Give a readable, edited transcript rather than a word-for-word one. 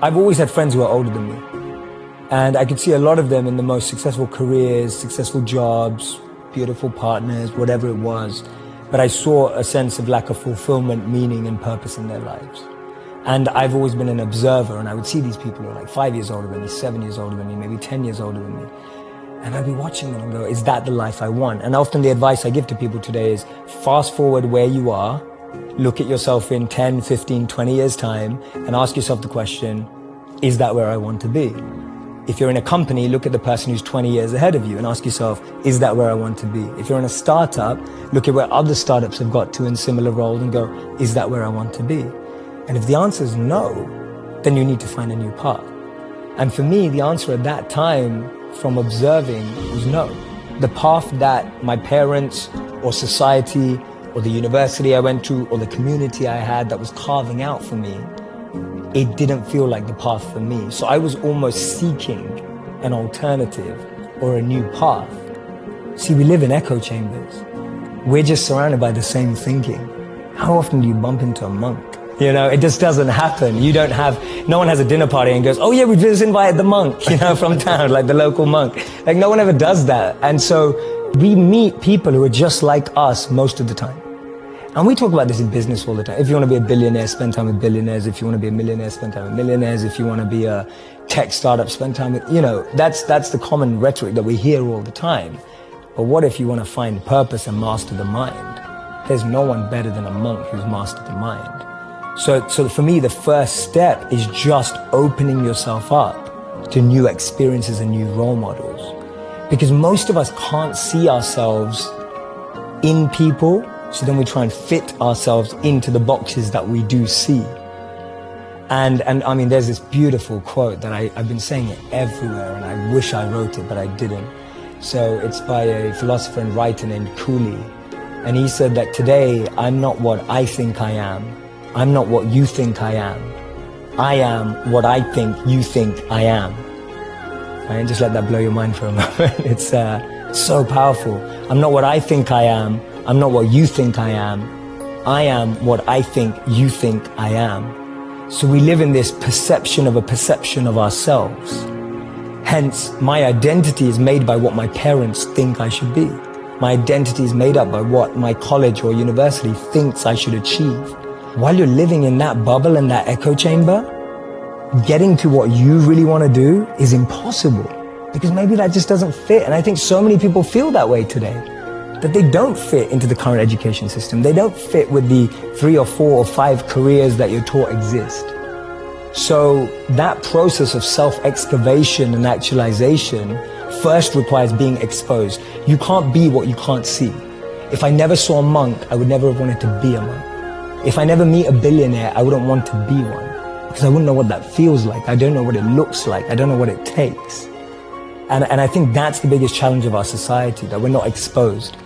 I've always had friends who are older than me. And I could see a lot of them in the most successful careers, successful jobs, beautiful partners, whatever it was. But I saw a sense of lack of fulfillment, meaning, and purpose in their lives. And I've always been an observer, and I would see these people who are like 5 years older than me, 7 years older than me, maybe 10 years older than me. And I'd be watching them and go, is that the life I want? And often the advice I give to people today is fast forward where you are, look at yourself in 10, 15, 20 years time, and ask yourself the question, is that where I want to be? If you're in a company, look at the person who's 20 years ahead of you and ask yourself, is that where I want to be? If you're in a startup, look at where other startups have got to in similar roles and go, is that where I want to be? And if the answer is no, then you need to find a new path. And for me, the answer at that time from observing was no. The path that my parents or society or the university I went to or the community I had that was carving out for me, it didn't feel like the path for me. So I was almost seeking an alternative or a new path. See, we live in echo chambers. We're just surrounded by the same thinking. How often do you bump into a monk? You know, it just doesn't happen. No one has a dinner party and goes, oh yeah, we just invited the monk, from town, like the local monk. Like no one ever does that. And so we meet people who are just like us most of the time. And we talk about this in business all the time. If you want to be a billionaire, spend time with billionaires. If you want to be a millionaire, spend time with millionaires. If you want to be a tech startup, spend time with, that's the common rhetoric that we hear all the time. But what if you want to find purpose and master the mind? There's no one better than a monk who's mastered the mind. So for me, the first step is just opening yourself up to new experiences and new role models. Because most of us can't see ourselves in people, so then we try and fit ourselves into the boxes that we do see. And I mean, there's this beautiful quote that I've been saying it everywhere, and I wish I wrote it, but I didn't. So it's by a philosopher and writer named Cooley. And he said that today, I'm not what I think I am. I'm not what you think I am. I am what I think you think I am. Right? Just let that blow your mind for a moment. It's so powerful. I'm not what I think I am. I'm not what you think I am. I am what I think you think I am. So we live in this perception of a perception of ourselves. Hence, my identity is made by what my parents think I should be. My identity is made up by what my college or university thinks I should achieve. While you're living in that bubble and that echo chamber, getting to what you really want to do is impossible because maybe that just doesn't fit. And I think so many people feel that way today, that they don't fit into the current education system. They don't fit with the 3 or 4 or 5 careers that you're taught exist. So that process of self-excavation and actualization first requires being exposed. You can't be what you can't see. If I never saw a monk, I would never have wanted to be a monk. If I never meet a billionaire, I wouldn't want to be one because I wouldn't know what that feels like. I don't know what it looks like. I don't know what it takes. And I think that's the biggest challenge of our society, that we're not exposed.